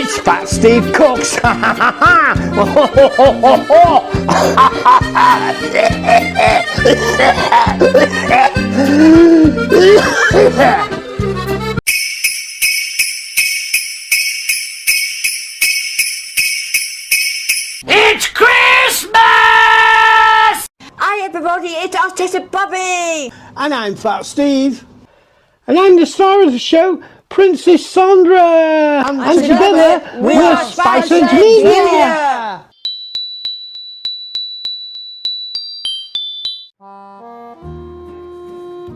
It's Fat Steve Cooks. It's Christmas! Hi everybody, it's Artista Bobby! And I'm Fat Steve. And I'm the star of the show, Princess Sandra. And together, we're Spice and Media.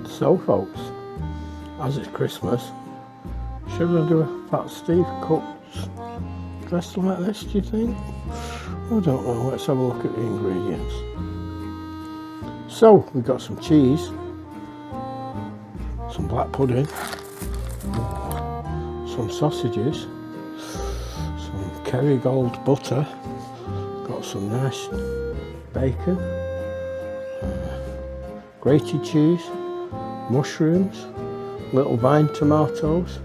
So folks, as it's Christmas, should I do a Fat Steve Cooks dressed like this, do you think? I don't know, let's have a look at the ingredients. So, we've got some cheese, some black pudding, some sausages, some Kerrygold butter, got some nice bacon, grated cheese, mushrooms, little vine tomatoes,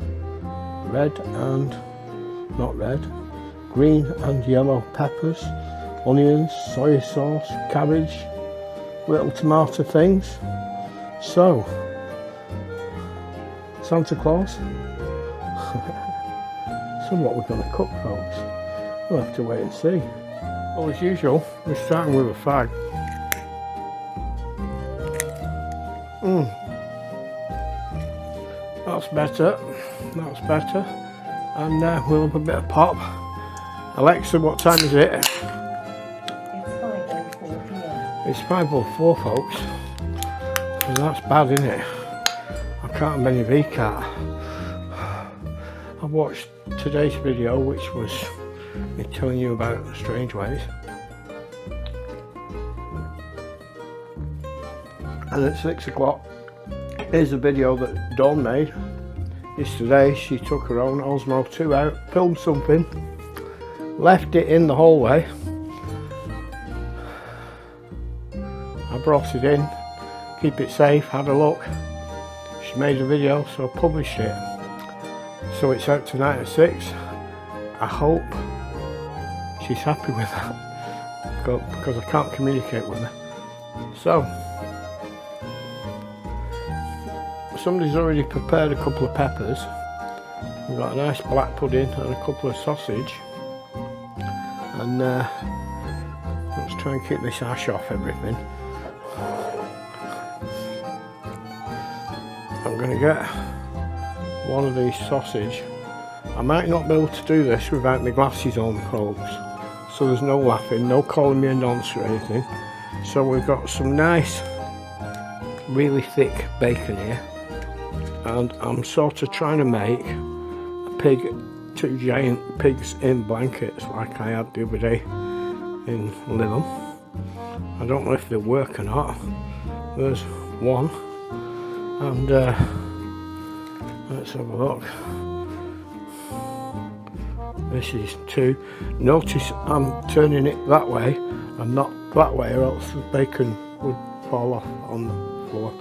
green and yellow peppers, onions, soy sauce, cabbage, little tomato things. So, Santa Claus. So what we're going to cook, folks, we'll have to wait and see. Well, as usual, we're starting with a fag. That's better. And we'll have a bit of pop. Alexa, what time is it? It's 5:04 p.m. It's 5:04, folks. And that's bad, isn't it? I can't have any VCAT. I watched today's video, which was me telling you about Strange Ways. And at 6 o'clock, here's a video that Dawn made yesterday. She took her own Osmo 2 out, filmed something, left it in the hallway. I brought it in, keep it safe, had a look. She made a video, so I published it. So it's out tonight at 6. I hope she's happy with that, because I can't communicate with her. So, somebody's already prepared a couple of peppers. We've got a nice black pudding and a couple of sausage. And let's try and keep this ash off everything. I'm going to get one of these sausage. I might not be able to do this without my glasses on, folks. So there's no laughing, no calling me a nonce or anything. So we've got some nice, really thick bacon here. And I'm sort of trying to make a pig, 2 giant pigs in blankets like I had the other day in Lytham. I don't know if they work or not. There's one, and let's have a look. This is 2. Notice I'm turning it that way and not that way, or else the bacon would fall off on the floor.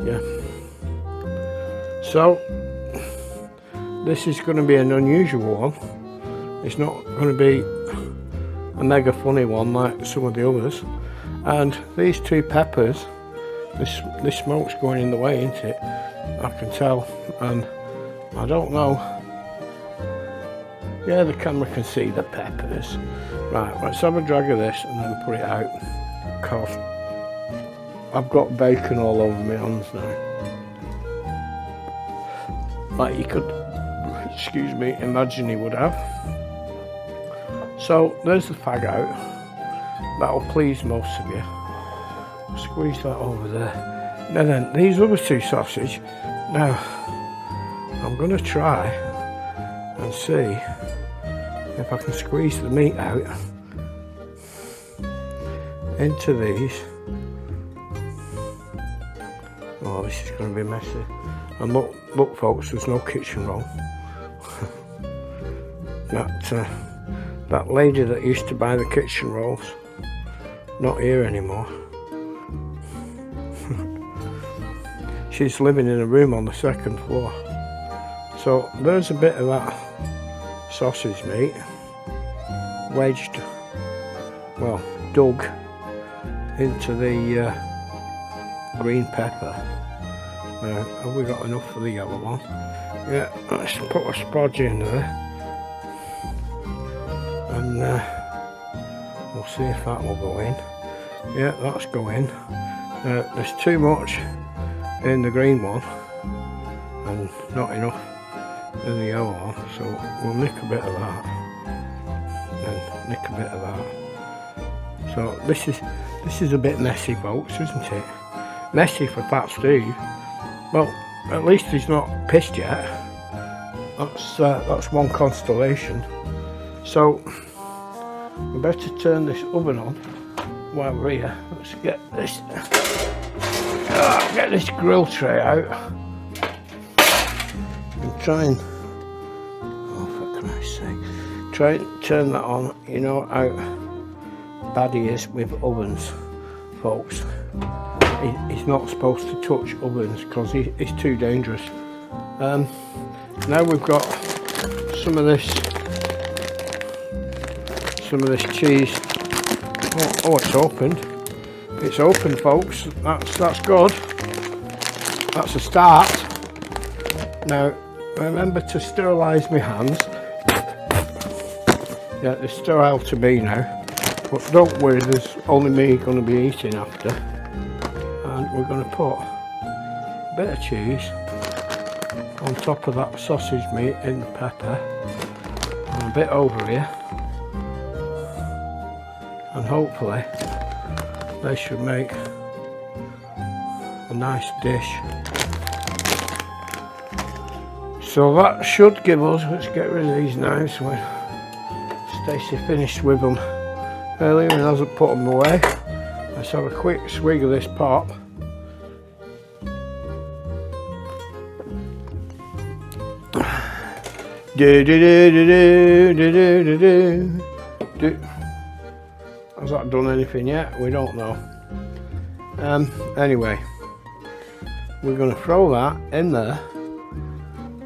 Yeah. So, this is going to be an unusual one. It's not going to be a mega funny one like some of the others. And these 2 peppers, this smoke's going in the way, isn't it? I can tell. And I don't know. Yeah, the camera can see the peppers. Right, let's have a drag of this and then put it out. Because I've got bacon all over my hands now. Like you could, excuse me, imagine he would have. So there's the fag out. That'll please most of you. Squeeze that over there. Now then, these other 2 sausage. Now, I'm going to try and see if I can squeeze the meat out into these. Oh, this is going to be messy. And look folks, there's no kitchen roll. That lady that used to buy the kitchen rolls, not here anymore. She's living in a room on the 2nd floor. So there's a bit of that sausage meat, wedged, well, dug into the green pepper. Have we got enough for the yellow one? Yeah, let's put a spodge in there, and we'll see if that will go in. Yeah, that's going. There's too much in the green one and not enough in the yellow one, so we'll nick a bit of that and nick a bit of that. So this is a bit messy, folks, isn't it? Messy for Fat Steve. Well, at least he's not pissed yet. That's one constellation. So we better turn this oven on while we're here. Let's get this grill tray out and try and, oh for Christ's sake, try and turn that on. You know how bad he is with ovens, folks. He's not supposed to touch ovens because he's too dangerous. Now we've got some of this cheese. Oh, it's opened. It's open, folks. That's good. That's a start. Now remember to sterilise my hands. Yeah, they're sterile to be now. But don't worry, there's only me going to be eating after. And we're going to put a bit of cheese on top of that sausage meat in the pepper, and a bit over here, and hopefully they should make a nice dish. So that should give us, let's get rid of these now, so Stacey finished with them earlier and hasn't put them away. Let's have a quick swig of this pop. Has that done anything yet? We don't know. Anyway, we're going to throw that in there.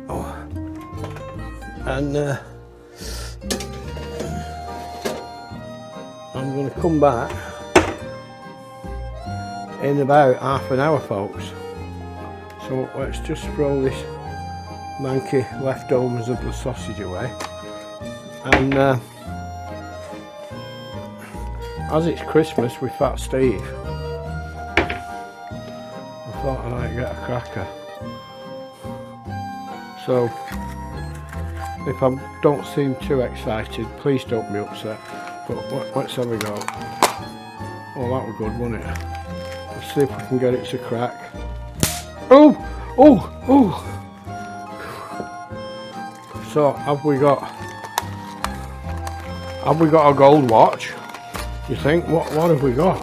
Oh. And I'm going to come back in about half an hour, folks. So let's just throw this manky leftovers of the sausage away, and as it's Christmas with Fat Steve, I thought I might get a cracker. So if I don't seem too excited, please don't be upset, but let's have a go. Oh, that was good, wasn't it? Let's see if we can get it to crack. Oh! So have we got a gold watch? You think? What have we got?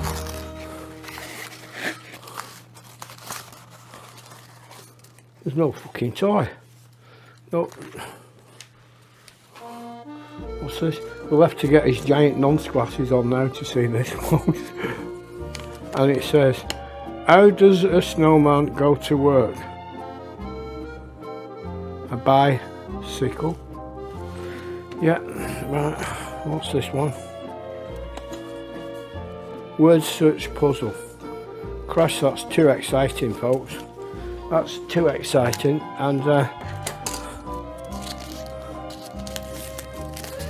There's no fucking toy. No. What's this? We'll have to get his giant nonce glasses on now to see this one. And it says, how does a snowman go to work? A bicycle. Yeah, right. What's this one? Word search puzzle. Crash, that's too exciting, folks. That's too exciting. And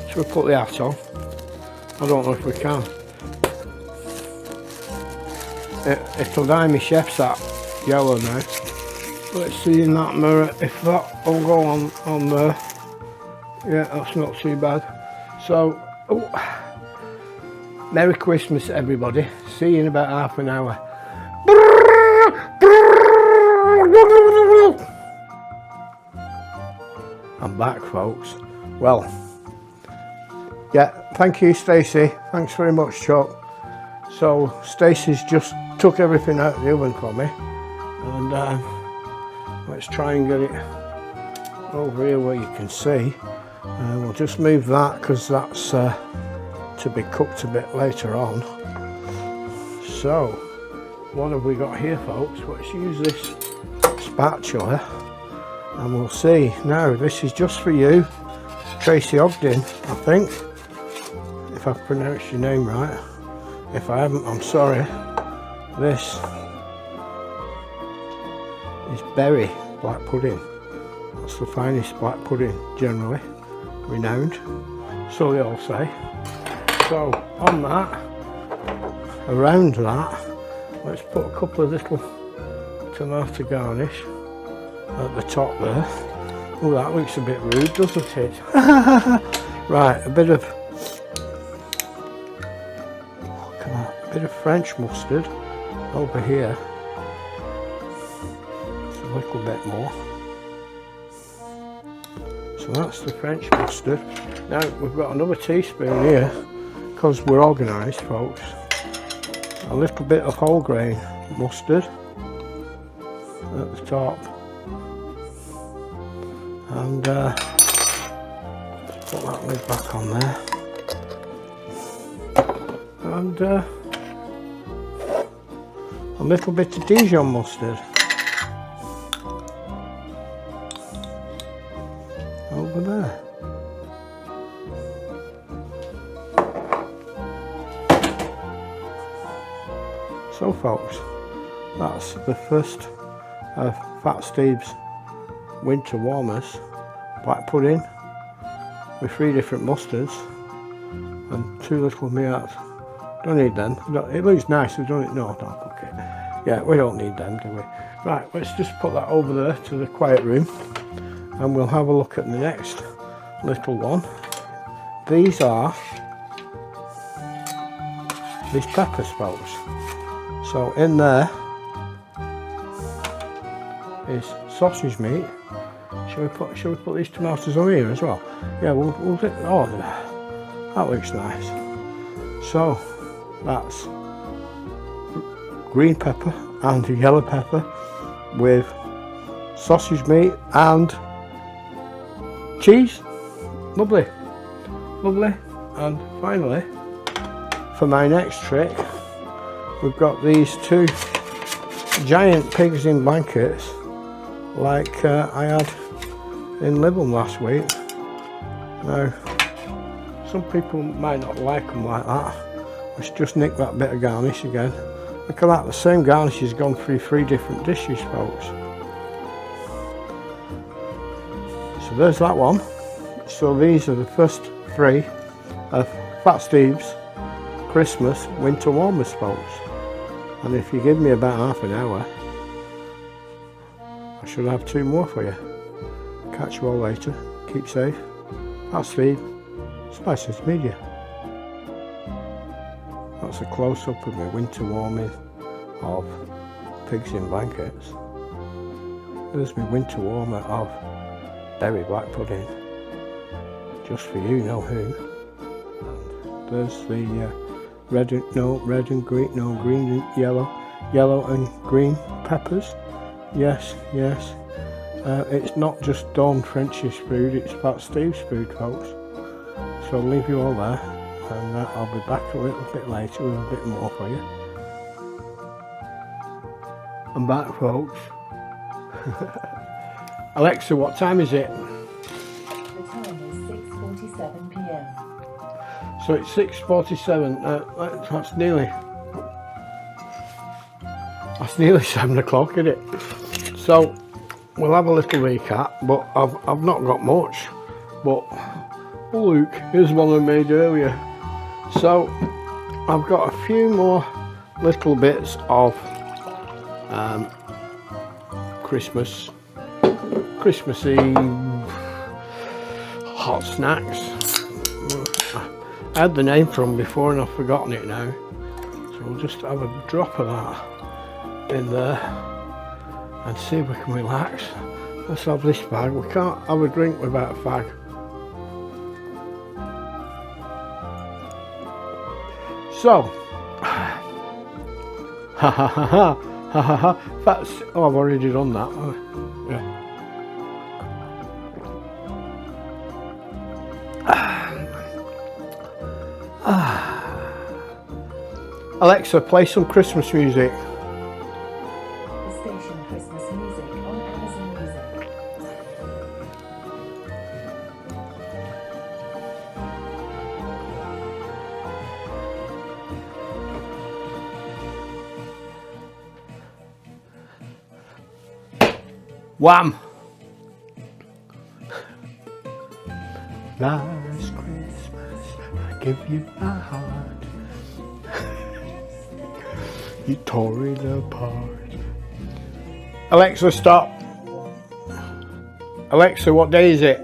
should we put the hat on? I don't know if we can. It'll dye my chef's hat yellow now. Let's see in that mirror if that will go on there. Yeah, that's not too bad. So, Merry Christmas, everybody. See you in about half an hour. I'm back, folks. Well, yeah, thank you, Stacey. Thanks very much, Chuck. So, Stacey's just took everything out of the oven for me, and let's try and get it over here where you can see. We'll just move that because that's to be cooked a bit later on. So what have we got here, folks? Let's use this spatula and we'll see. Now this is just for you. Tracy Ogden, I think, if I've pronounced your name right. If I haven't, I'm sorry. This is berry black pudding. That's the finest black pudding, generally renowned, so they all say. So on that, around that, let's put a couple of little tomato garnish at the top there. Oh, that looks a bit rude, doesn't it? Right, a bit of, look at that, a bit of French mustard over here. Just a little bit more. So that's the French mustard. Now we've got another teaspoon here, because we're organised, folks. A little bit of whole grain mustard at the top. And put that lid back on there. And a little bit of Dijon mustard over there. So folks, that's the first of Fat Steve's winter warmers black pudding with 3 different mustards and 2 little meats. Don't need them. It looks nice, don't it? No, don't cook it. Yeah, we don't need them, do we? Right, let's just put that over there to the quiet room and we'll have a look at the next little one. These are these peppers, folks. So in there is sausage meat. Shall we put these tomatoes on here as well? Yeah, we'll do. Oh, that looks nice. So that's green pepper and yellow pepper with sausage meat and cheese. Lovely, lovely. And finally, for my next trick, we've got these 2 giant pigs in blankets, like I had in Libham last week. Now, some people might not like them like that. Let's just nick that bit of garnish again. Look at that, the same garnish has gone through 3 different dishes, folks. So there's that one. So these are the first 3 of Fat Steve's Christmas winter warmers, folks. And if you give me about half an hour, I should have 2 more for you. Catch you all later. Keep safe. Fat Steve, Spices Media. That's a close-up of my winter warming of pigs in blankets. There's my winter warmer of berry black pudding, just for you know who. And there's the red and green, green and yellow and green peppers. Yes, yes. It's not just Dawn French's food, it's Fat Steve's food, folks. So I'll leave you all there, and I'll be back a little bit later with a bit more for you. I'm back, folks. Alexa, what time is it? The time is 6:47 p.m. So it's 6:47. That's nearly 7 o'clock, isn't it? So we'll have a little recap, but I've not got much. But oh, look, here's one I made earlier. So I've got a few more little bits of Christmassy hot snacks. I had the name from before and I've forgotten it now. So we'll just have a drop of that in there and see if we can relax. Let's have this fag. We can't have a drink without a fag. So, ha ha ha ha ha ha ha. That's, oh, I've already done that. Yeah. Alexa, play some Christmas music. The station Christmas music on Amazon Music. Wham! Last Christmas I give you my heart. You tore it apart. Alexa, stop. Alexa, what day is it?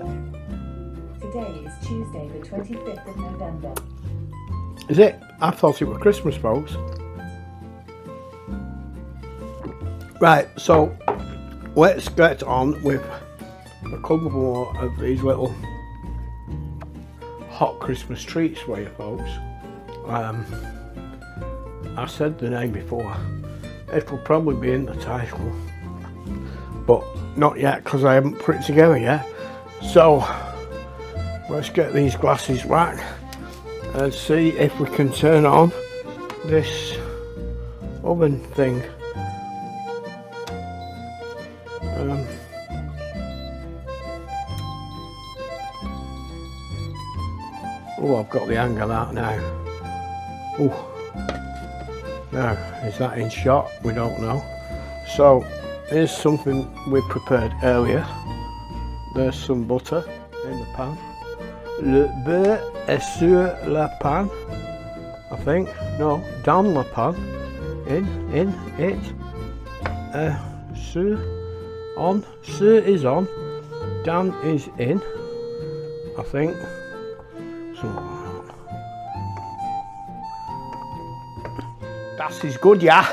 Today is Tuesday, the 25th of November. Is it? I thought it was Christmas, folks. Right, so let's get on with a couple more of these little hot Christmas treats for you folks. I said the name before. It will probably be in the title, but not yet because I haven't put it together yet. So let's get these glasses back and see if we can turn on this oven thing. Oh, I've got the angle out now. Oh, now is that in shot? We don't know. So here's something we prepared earlier. There's some butter in the pan. Le beurre est sur la pan. I think. No, dans la pan. In it. Sur, on. Sur is on. Dan is in. I think. That is good, yeah.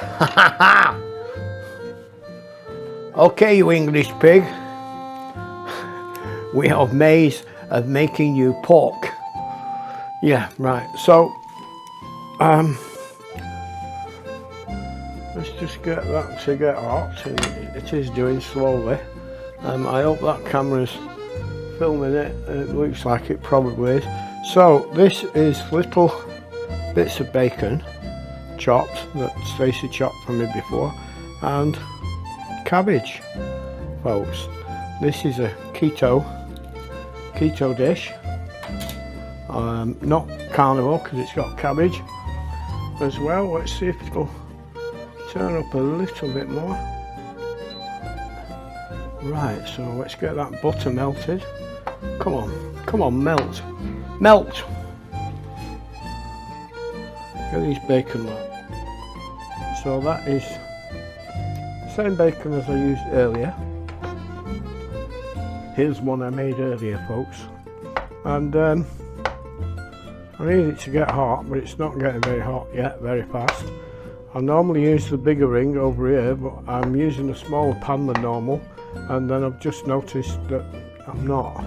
Okay, you English pig. We have ways of making you pork. Yeah, right. So, let's just get that to get hot, and it is doing slowly. I hope that camera's filming it. It looks like it probably is. So this is little bits of bacon chopped that Stacey chopped for me before, and cabbage, folks. This is a keto dish, not carnivore because it's got cabbage as well. Let's see if it'll turn up a little bit more. Right, so let's get that butter melted. Come on, melt. Get these bacon up. So that is the same bacon as I used earlier. Here's one I made earlier, folks. And I need it to get hot, but it's not getting very hot yet, very fast. I normally use the bigger ring over here, but I'm using a smaller pan than normal. And then I've just noticed that I'm not.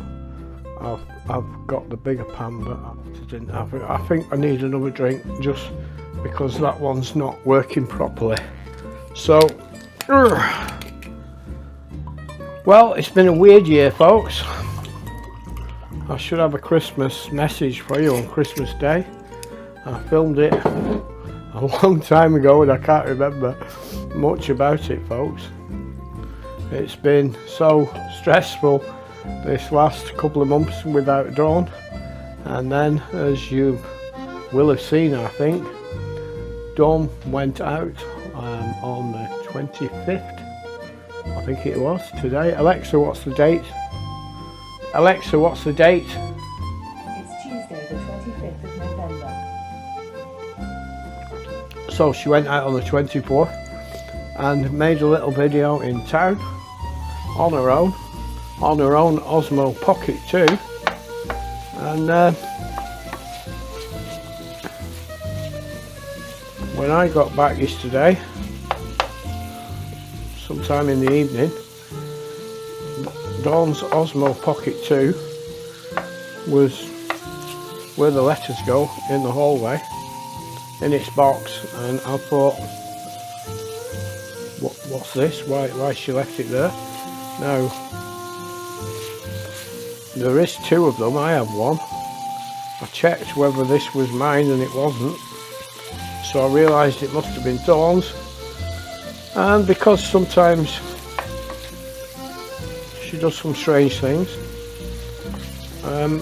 I've got the bigger pan that I didn't have. I think I need another drink just because that one's not working properly. So, well, it's been a weird year, folks. I should have a Christmas message for you on Christmas Day. I filmed it a long time ago and I can't remember much about it, folks. It's been so stressful this last couple of months without Dawn, and then, as you will have seen, I think Dawn went out on the 25th, I think it was, today. Alexa, what's the date? Alexa, what's the date? It's Tuesday, the 25th of November. So she went out on the 24th and made a little video in town on her own Osmo Pocket 2, and when I got back yesterday, sometime in the evening, Dawn's Osmo Pocket 2 was where the letters go in the hallway, in its box, and I thought, what's this? Why she left it there? Now, there is two of them. I have one. I checked whether this was mine and it wasn't, so I realised it must have been Dawn's. And because sometimes she does some strange things, I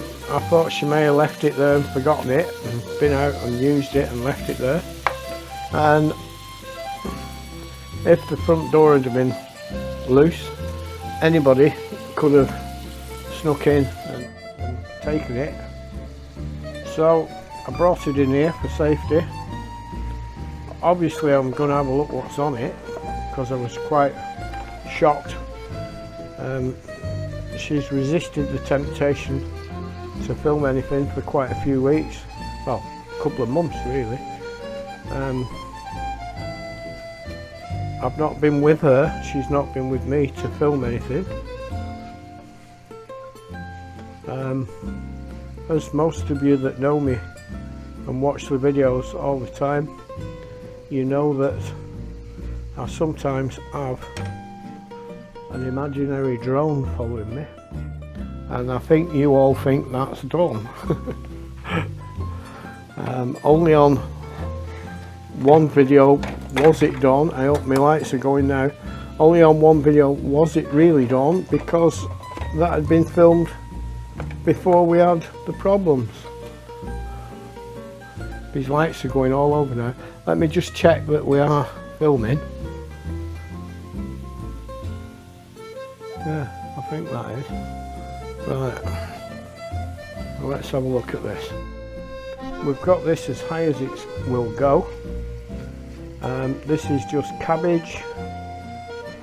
thought she may have left it there and forgotten it and been out and used it and left it there. And if the front door had been loose, anybody could have snuck in and taken it. So I brought it in here for safety. Obviously I'm going to have a look what's on it, because I was quite shocked. She's resisted the temptation to film anything for quite a few weeks, well, a couple of months really. I've not been with her, she's not been with me to film anything. As most of you that know me and watch the videos all the time, you know that I sometimes have an imaginary drone following me, and I think you all think that's done. Only on one video was it done. I hope my lights are going now. Only on one video was it really done, because that had been filmed before we had the problems. These lights are going all over now. Let me just check that we are filming. Yeah, I think that is. Right, well, let's have a look at this. We've got this as high as it will go. This is just cabbage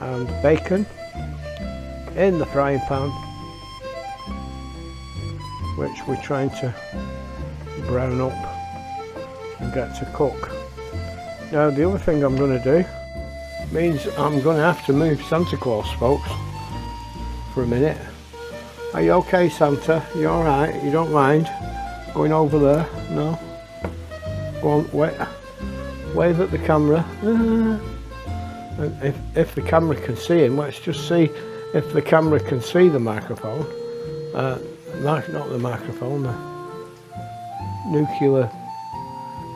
and bacon in the frying pan, which we're trying to brown up and get to cook. Now the other thing I'm going to do means I'm going to have to move Santa Claus, folks, for a minute. Are you okay, Santa? You alright? You don't mind going over there? No? Go on, wave at the camera. And if the camera can see him, let's just see if the camera can see the microphone. Not the microphone, the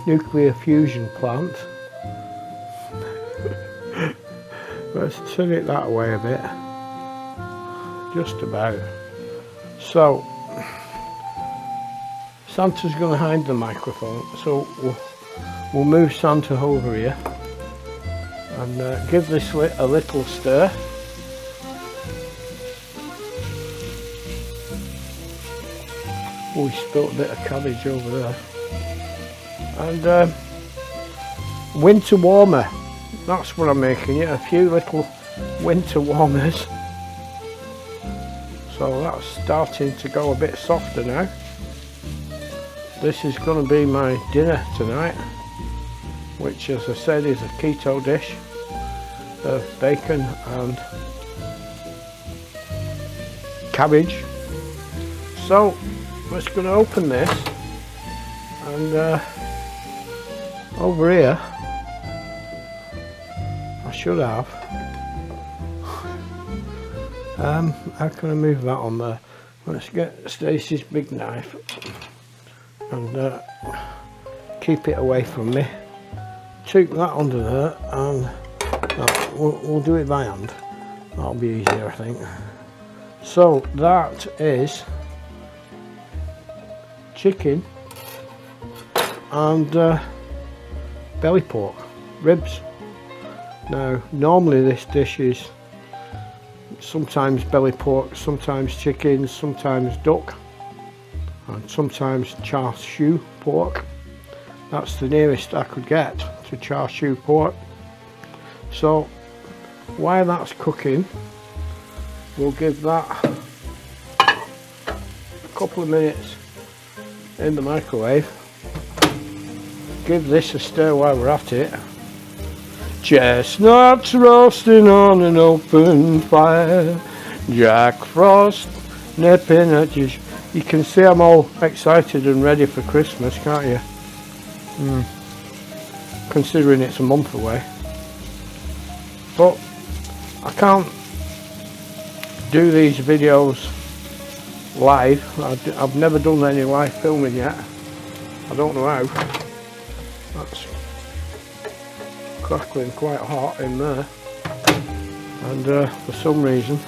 nuclear fusion plant. Let's turn it that way a bit. Just about. So Santa's going to hide the microphone, so we'll move Santa over here and give this a little stir. We spilt a bit of cabbage over there. And winter warmer, that's what I'm making it, a few little winter warmers. So that's starting to go a bit softer now. This is going to be my dinner tonight, which, as I said, is a keto dish of bacon and cabbage. So I'm just going to open this, and over here I should have how can I move that on there? Let's get Stacey's big knife and keep it away from me. Took that under there, and we'll do it by hand. That'll be easier, I think. So that is chicken and belly pork, ribs. Now normally this dish is sometimes belly pork, sometimes chicken, sometimes duck, and sometimes char siu pork. That's the nearest I could get to char siu pork. So while that's cooking, we'll give that a couple of minutes in the microwave. Give this a stir while we're at it. Chestnuts roasting on an open fire, Jack Frost nipping at you. You can see I'm all excited and ready for Christmas, can't you? Considering it's a month away. But I can't do these videos live. I've never done any live filming yet. I don't know how. That's crackling quite hot in there, and for some reason.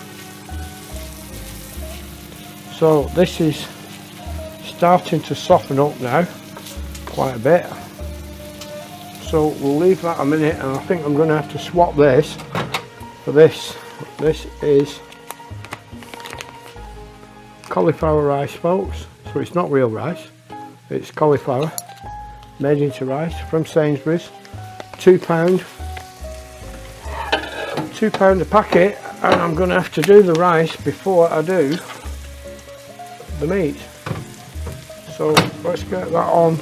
So this is starting to soften up now quite a bit. So we'll leave that a minute, and I think I'm going to have to swap this for this. This is cauliflower rice, folks. So it's not real rice, it's cauliflower made into rice from Sainsbury's. £2 a packet, and I'm going to have to do the rice before I do the meat. So let's get that on.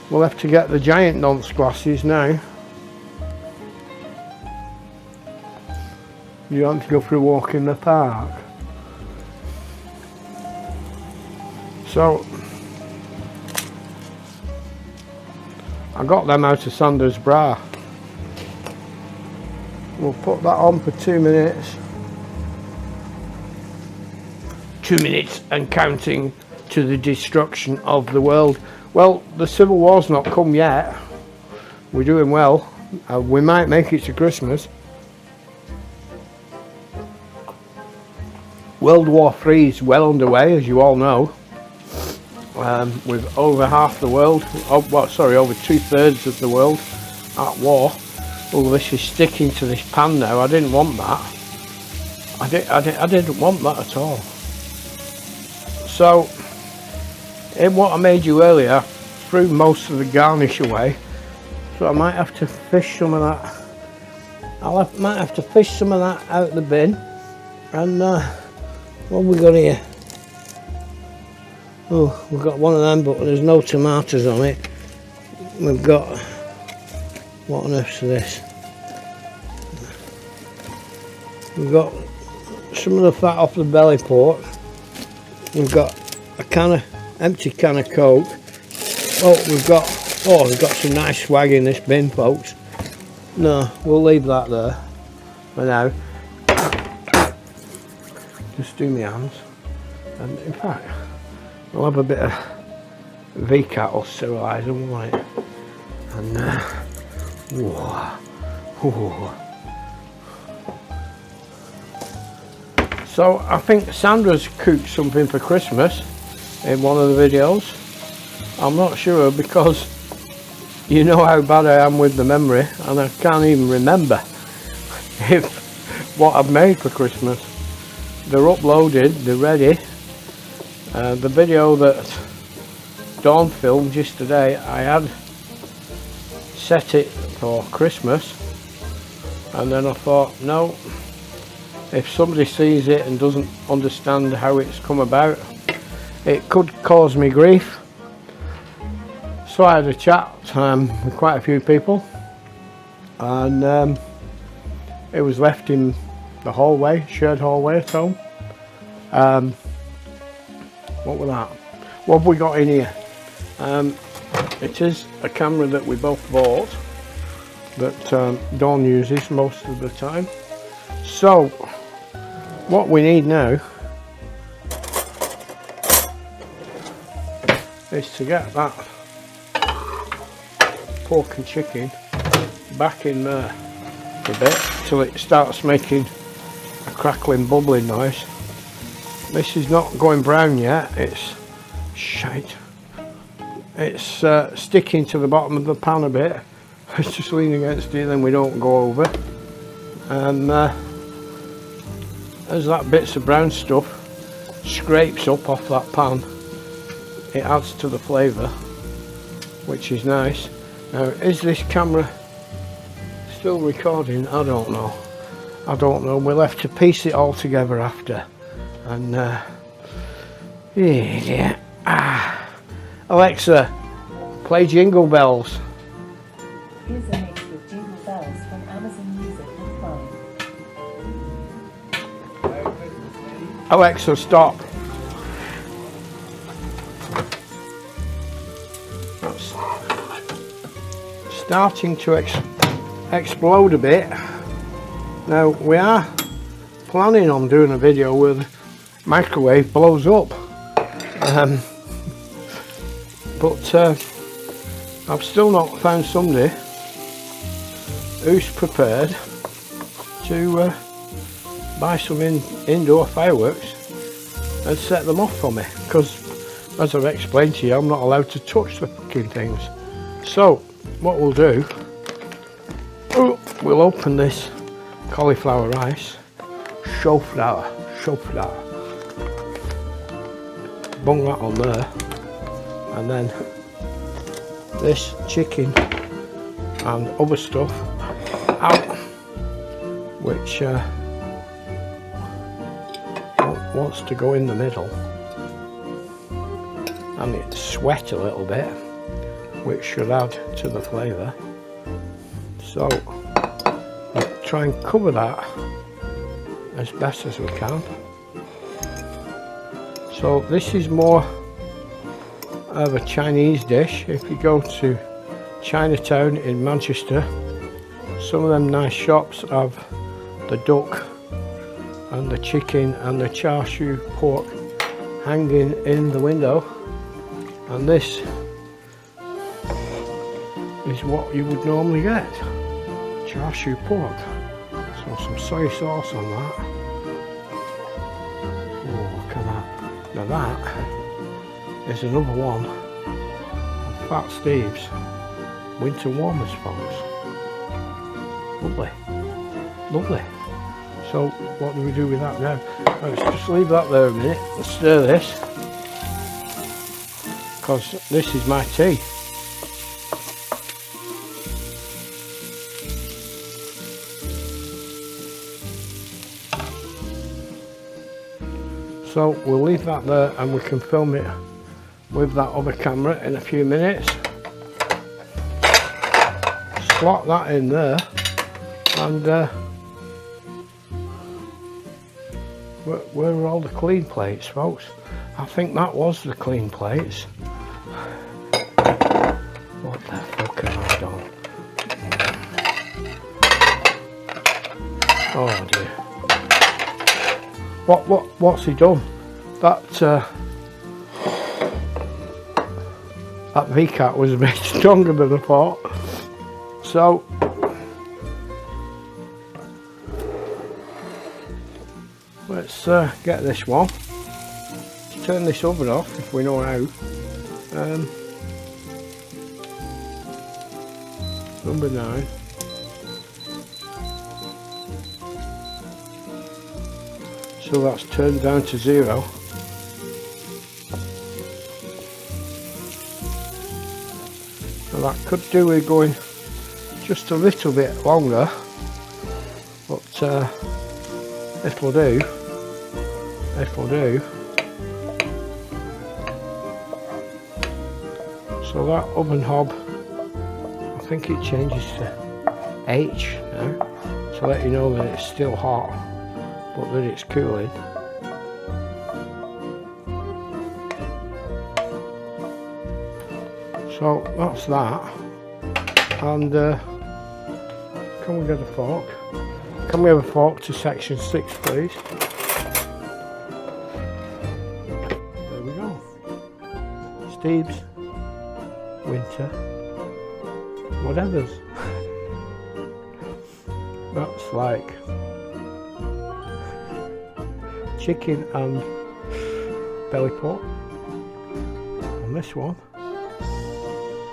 We'll have to get the giant nonce glasses now. You want to go for a walk in the park. So I got them out of Sanders bra. We'll put that on for 2 minutes. 2 minutes and counting to the destruction of the world. Well, the Civil War's not come yet. We're doing well. We might make it to Christmas. World War III is well underway, as you all know. With over half the world, over 2/3 of the world at war. Oh, this is sticking to this pan now. I didn't want that. I didn't want that at all. So, in what I made you earlier, threw most of the garnish away. So I might have to fish some of that. Might have to fish some of that out the bin. And what have we got here? Oh, we've got one of them, but there's no tomatoes on it. We've got, what on earth's this? We've got some of the fat off the belly pork. We've got a empty can of Coke. Oh, we've got some nice swag in this bin, folks. No, we'll leave that there for now. Just do my hands. And in fact, we'll have a bit of V-Cat or steriliser, won't it? And So I think Sandra's cooked something for Christmas in one of the videos. I'm not sure, because you know how bad I am with the memory, and I can't even remember what I've made for Christmas. They're uploaded, they're ready. The video that Dawn filmed yesterday, I had set it for Christmas, and then I thought, no, if somebody sees it and doesn't understand how it's come about, it could cause me grief. So I had a chat with quite a few people, and it was left in the hallway, shared hallway at home. What was that? What have we got in here? It is a camera that we both bought, that Dawn uses most of the time. So what we need now is to get that pork and chicken back in there for a bit till it starts making a crackling, bubbling noise. This is not going brown yet, it's shite. It's sticking to the bottom of the pan a bit. It's just leaning against it, then we don't go over. And as that bits of brown stuff scrapes up off that pan, it adds to the flavour, which is nice. Now, is this camera still recording? I don't know. We'll have to piece it all together after. And yeah. Alexa, play Jingle Bells. Here's a mix with Jingle Bells from Amazon Music and Prime. Alexa, stop. That's starting to explode a bit. Now, we are planning on doing a video where the microwave blows up. But I've still not found somebody who's prepared to buy some indoor fireworks and set them off for me, because as I've explained to you, I'm not allowed to touch the fucking things. So what we'll do, we'll open this cauliflower rice, show flour, bung that on there, and then this chicken and other stuff out, which wants to go in the middle, and it sweat a little bit, which should add to the flavour. So we'll try and cover that as best as we can. So this is more of a Chinese dish. If you go to Chinatown in Manchester, some of them nice shops have the duck and the chicken and the char siu pork hanging in the window, and this is what you would normally get, char siu pork. So some soy sauce on that. Oh, look at that. Now that is another one of Fat Steve's winter warmers, folks. Lovely, lovely. So what do we do with that now? Let's just leave that there a minute. Let's stir this, because this is my tea. So we'll leave that there, and we can film it with that other camera in a few minutes. Slot that in there, and where are all the clean plates, folks? I think that was the clean plates. What the fuck have I done? Oh dear. What's he done? That VCAT was a bit stronger than I thought. So let's get this one. Let's turn this oven off if we know how. Number 9. So that's turned down to 0. Now that could do with going just a little bit longer, but it'll do. It'll do. So that oven hob, I think it changes to H now, to let you know that it's still hot, but that it's cooling. So that's that, and can we get a fork? Can we have a fork to section 6, please? There we go. Steve's winter whatevers. That's like chicken and belly pork. And this one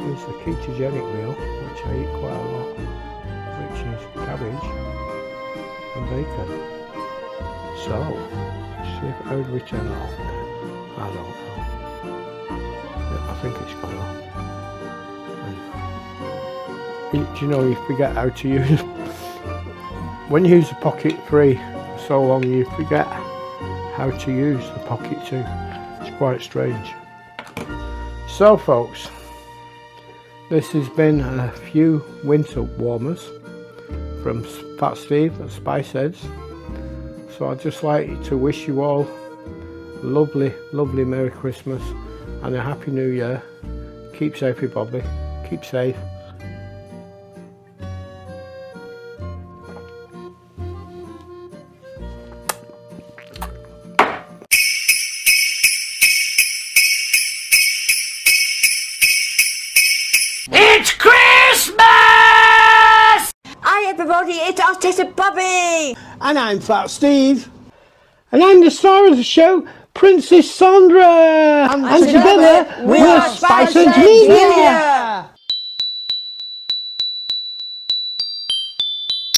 is the ketogenic meal, which I eat quite a lot, which is cabbage and bacon. So, see if how do we turn it off? I don't know. I think it's gone off. Do you know, you forget how to use, when you use the Pocket 3 for so long, you forget how to use the Pocket 2. It's quite strange. So folks, this has been a few winter warmers from Fat Steve at Spiceheads. So I'd just like to wish you all a lovely, lovely Merry Christmas and a Happy New Year. Keep safe, everybody. Keep safe. It's Christmas! Hi everybody, it's Artista Bobby! And I'm Fat Steve. And I'm the star of the show, Princess Sandra. And together, we're Spiceheads Media.